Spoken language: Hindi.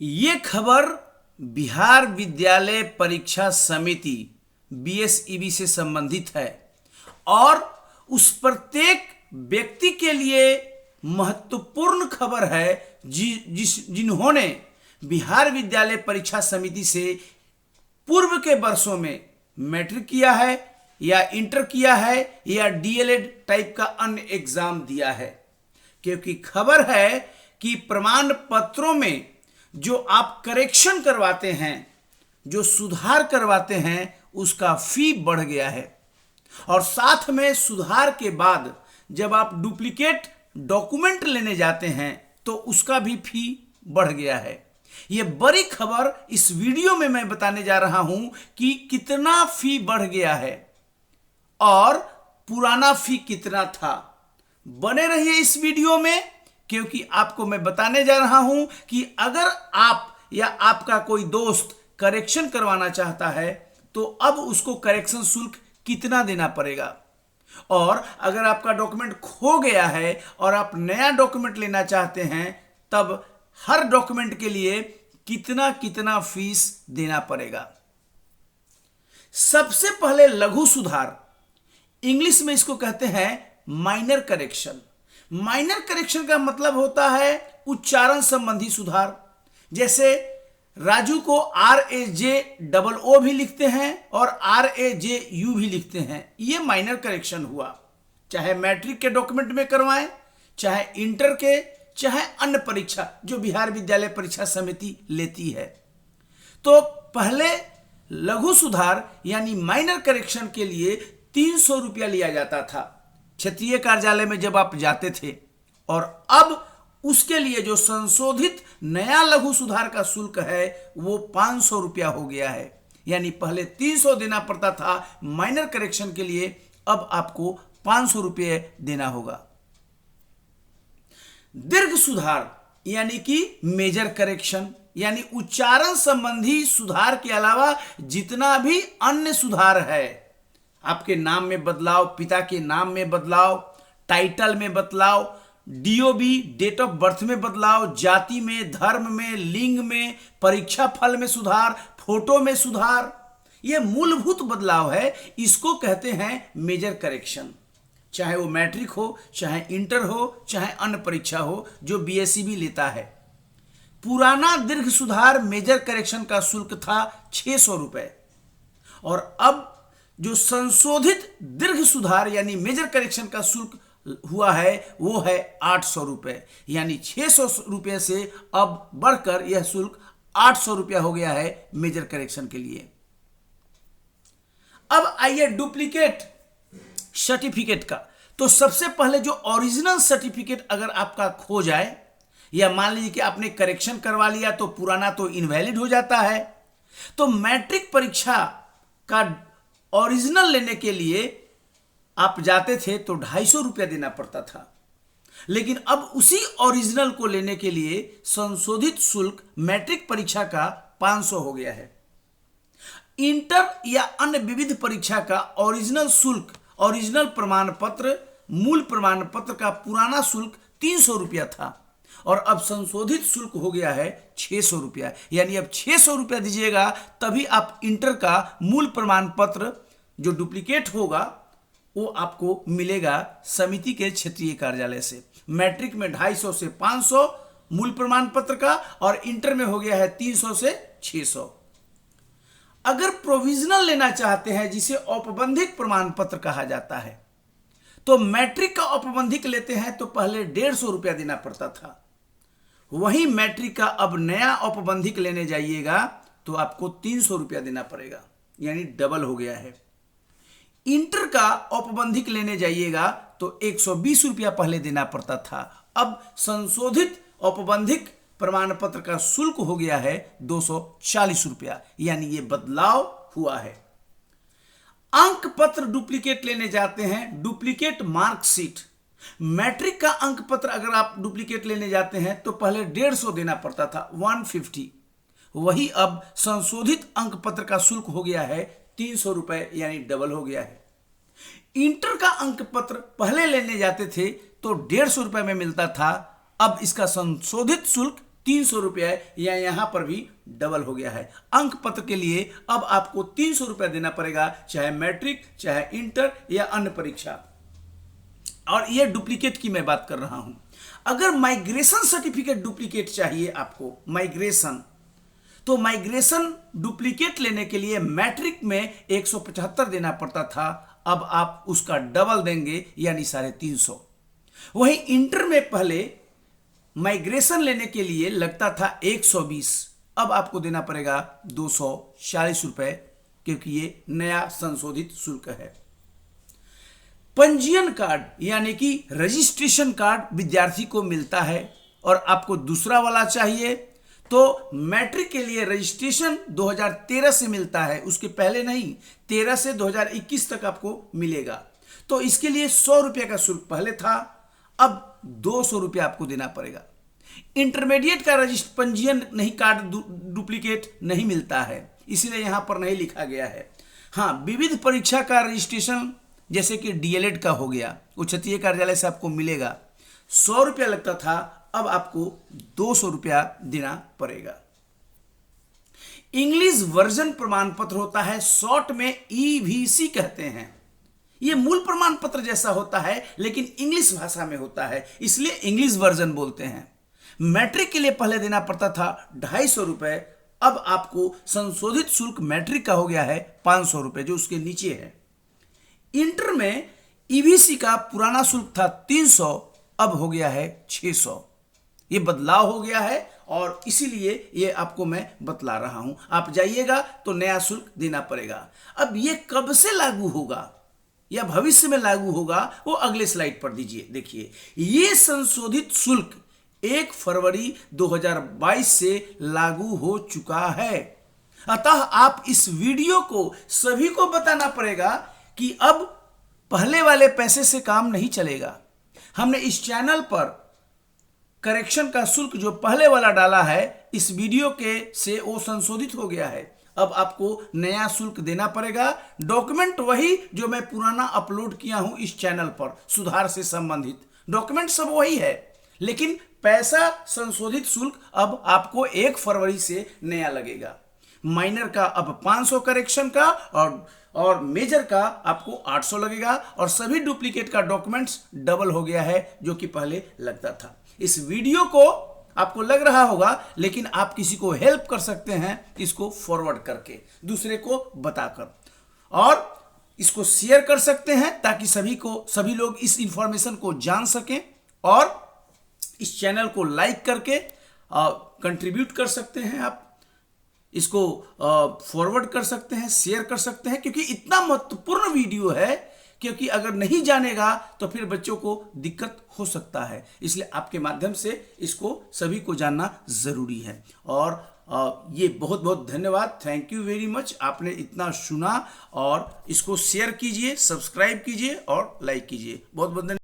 ये खबर बिहार विद्यालय परीक्षा समिति बीएसईबी से संबंधित है और उस प्रत्येक व्यक्ति के लिए महत्वपूर्ण खबर है जिन्होंने बिहार विद्यालय परीक्षा समिति से पूर्व के वर्षों में मैट्रिक किया है या इंटर किया है या डीएलएड टाइप का अन्य एग्जाम दिया है। क्योंकि खबर है कि प्रमाण पत्रों में जो आप करेक्शन करवाते हैं, जो सुधार करवाते हैं, उसका फी बढ़ गया है और साथ में सुधार के बाद जब आप डुप्लीकेट डॉक्यूमेंट लेने जाते हैं तो उसका भी फी बढ़ गया है। यह बड़ी खबर इस वीडियो में मैं बताने जा रहा हूं कि कितना फी बढ़ गया है और पुराना फी कितना था। बने रहिए इस वीडियो में, क्योंकि आपको मैं बताने जा रहा हूं कि अगर आप या आपका कोई दोस्त करेक्शन करवाना चाहता है तो अब उसको करेक्शन शुल्क कितना देना पड़ेगा, और अगर आपका डॉक्यूमेंट खो गया है और आप नया डॉक्यूमेंट लेना चाहते हैं तब हर डॉक्यूमेंट के लिए कितना कितना फीस देना पड़ेगा। सबसे पहले लघु सुधार, इंग्लिश में इसको कहते हैं माइनर करेक्शन। माइनर करेक्शन का मतलब होता है उच्चारण संबंधी सुधार। जैसे राजू को RAJOO भी लिखते हैं और RAJU भी लिखते हैं, ये माइनर करेक्शन हुआ। चाहे मैट्रिक के डॉक्यूमेंट में करवाएं, चाहे इंटर के, चाहे अन्य परीक्षा जो बिहार विद्यालय परीक्षा समिति लेती है। तो पहले लघु सुधार यानी माइनर करेक्शन के लिए 300 रुपया लिया जाता था क्षेत्रीय कार्यालय में जब आप जाते थे, और अब उसके लिए जो संशोधित नया लघु सुधार का शुल्क है वो 500 रुपया हो गया है। यानी पहले 300 देना पड़ता था माइनर करेक्शन के लिए, अब आपको 500 रुपये देना होगा। दीर्घ सुधार यानी कि मेजर करेक्शन, यानी उच्चारण संबंधी सुधार के अलावा जितना भी अन्य सुधार है, आपके नाम में बदलाव, पिता के नाम में बदलाव, टाइटल में बदलाव, डीओबी डेट ऑफ बर्थ में बदलाव, जाति में, धर्म में, लिंग में, परीक्षा फल में सुधार, फोटो में सुधार, यह मूलभूत बदलाव है, इसको कहते हैं मेजर करेक्शन। चाहे वो मैट्रिक हो, चाहे इंटर हो, चाहे अन्य परीक्षा हो जो बीएसईबी लेता है। पुराना दीर्घ सुधार मेजर करेक्शन का शुल्क था 600 रुपए, और अब जो संशोधित दीर्घ सुधार यानी मेजर करेक्शन का शुल्क हुआ है वो है 800 रुपए। यानी 600 रुपये से अब बढ़कर यह शुल्क 800 रुपया हो गया है मेजर करेक्शन के लिए। अब आइए डुप्लीकेट सर्टिफिकेट का। तो सबसे पहले जो ओरिजिनल सर्टिफिकेट अगर आपका खो जाए, या मान लीजिए कि आपने करेक्शन करवा लिया तो पुराना तो इनवैलिड हो जाता है, तो मैट्रिक परीक्षा का ओरिजिनल लेने के लिए आप जाते थे तो 250 रुपया देना पड़ता था, लेकिन अब उसी ओरिजिनल को लेने के लिए संशोधित शुल्क मैट्रिक परीक्षा का 500 हो गया है। इंटर या अन्य विविध परीक्षा का ओरिजिनल शुल्क, ओरिजिनल प्रमाण पत्र, मूल प्रमाण पत्र का पुराना शुल्क 300 रुपया था और अब संशोधित शुल्क हो गया है 600 रुपया। यानी अब 600 रुपया दीजिएगा तभी आप इंटर का मूल प्रमाण पत्र जो डुप्लीकेट होगा वो आपको मिलेगा समिति के क्षेत्रीय कार्यालय से। मैट्रिक में 250 से 500 मूल प्रमाण पत्र का, और इंटर में हो गया है 300 से 600। अगर प्रोविजनल लेना चाहते हैं जिसे औपबंधिक प्रमाण पत्र कहा जाता है, तो मैट्रिक का औपबंधिक लेते हैं तो पहले 150 रुपया देना पड़ता था। वहीं मैट्रिक का अब नया औपबंधिक लेने जाइएगा तो आपको 300 रुपया देना पड़ेगा, यानी डबल हो गया है। इंटर का औपबंधिक लेने जाइएगा तो 120 रुपया पहले देना पड़ता था, अब संशोधित औपबंधिक प्रमाण पत्र का शुल्क हो गया है 240 रुपया। यानी ये बदलाव हुआ है। अंक पत्र डुप्लीकेट लेने जाते हैं, डुप्लीकेट मार्कशीट। मैट्रिक का अंक पत्र अगर आप डुप्लीकेट लेने जाते हैं तो पहले 150 देना पड़ता था, 150। वही अब संशोधित अंक पत्र का शुल्क हो गया है 300 रुपए, यानी डबल हो गया है। इंटर का अंक पत्र पहले लेने जाते थे तो 150 रुपए में मिलता था, अब इसका संशोधित शुल्क 300 रुपया है, या यहां पर भी डबल हो गया है। अंक पत्र के लिए अब आपको 300 रुपया देना पड़ेगा, चाहे मैट्रिक, चाहे इंटर या अन्य परीक्षा। और यह डुप्लीकेट की मैं बात कर रहा हूं। अगर माइग्रेशन सर्टिफिकेट डुप्लीकेट चाहिए आपको, माइग्रेशन, तो माइग्रेशन डुप्लीकेट लेने के लिए मैट्रिक में 175 देना पड़ता था, अब आप उसका डबल देंगे, यानी 350। वहीं इंटर में पहले माइग्रेशन लेने के लिए लगता था 120, अब आपको देना पड़ेगा 240 रुपए, क्योंकि ये नया संशोधित शुल्क है। पंजीयन कार्ड यानी कि रजिस्ट्रेशन कार्ड विद्यार्थी को मिलता है, और आपको दूसरा वाला चाहिए तो मैट्रिक के लिए रजिस्ट्रेशन 2013 से मिलता है, उसके पहले नहीं, 13 से 2021 तक आपको मिलेगा। तो इसके लिए 100 रुपये का शुल्क पहले था, अब 200 रुपये आपको देना पड़ेगा। इंटरमीडिएट का पंजीयन नहीं, कार्ड डुप्लीकेट नहीं मिलता है, इसलिए यहां पर नहीं लिखा गया है। हाँ, विविध परीक्षा का रजिस्ट्रेशन जैसे कि डीएलएड का हो गया, उच्चतरीय कार्यालय से आपको मिलेगा। 100 रुपया लगता था, अब आपको 200 रुपया देना पड़ेगा। इंग्लिश वर्जन प्रमाण पत्र होता है, शॉर्ट में ईवीसी कहते हैं। यह मूल प्रमाण पत्र जैसा होता है, लेकिन इंग्लिश भाषा में होता है, इसलिए इंग्लिश वर्जन बोलते हैं। मैट्रिक के लिए पहले देना पड़ता था 250 रुपए, अब आपको संशोधित शुल्क मैट्रिक का हो गया है 500 रुपए, जो उसके नीचे है। इंटर में ईवीसी का पुराना शुल्क था 300, अब हो गया है 600। ये बदलाव हो गया है, और इसीलिए ये आपको मैं बतला रहा हूं। आप जाइएगा तो नया शुल्क देना पड़ेगा। अब ये कब से लागू होगा या भविष्य में लागू होगा, वो अगले स्लाइड पर दीजिए। देखिए, ये संशोधित शुल्क 1 फरवरी 2022 से लागू हो चुका है। अतः आप इस वीडियो को सभी को बताना पड़ेगा कि अब पहले वाले पैसे से काम नहीं चलेगा। हमने इस चैनल पर करेक्शन का शुल्क जो पहले वाला डाला है, इस वीडियो के से वो संशोधित हो गया है। अब आपको नया शुल्क देना पड़ेगा। डॉक्यूमेंट वही जो मैं पुराना अपलोड किया हूं इस चैनल पर, सुधार से संबंधित डॉक्यूमेंट सब वही है, लेकिन पैसा संशोधित शुल्क अब आपको 1 फरवरी से नया लगेगा। माइनर का अब 500 करेक्शन का, और मेजर का आपको 800 लगेगा, और सभी डुप्लीकेट का डॉक्यूमेंट्स डबल हो गया है, जो कि पहले लगता था। इस वीडियो को आपको लग रहा होगा, लेकिन आप किसी को हेल्प कर सकते हैं इसको फॉरवर्ड करके, दूसरे को बताकर, और इसको शेयर कर सकते हैं ताकि सभी लोग इस इंफॉर्मेशन को जान सकें, और इस चैनल को लाइक करके कंट्रीब्यूट कर सकते हैं। आप इसको फॉरवर्ड कर सकते हैं, शेयर कर सकते हैं, क्योंकि इतना महत्वपूर्ण वीडियो है, क्योंकि अगर नहीं जानेगा तो फिर बच्चों को दिक्कत हो सकता है। इसलिए आपके माध्यम से इसको सभी को जानना जरूरी है। और ये बहुत बहुत धन्यवाद, थैंक यू वेरी मच। आपने इतना सुना, और इसको शेयर कीजिए, सब्सक्राइब कीजिए और लाइक कीजिए। बहुत बहुत धन्यवाद।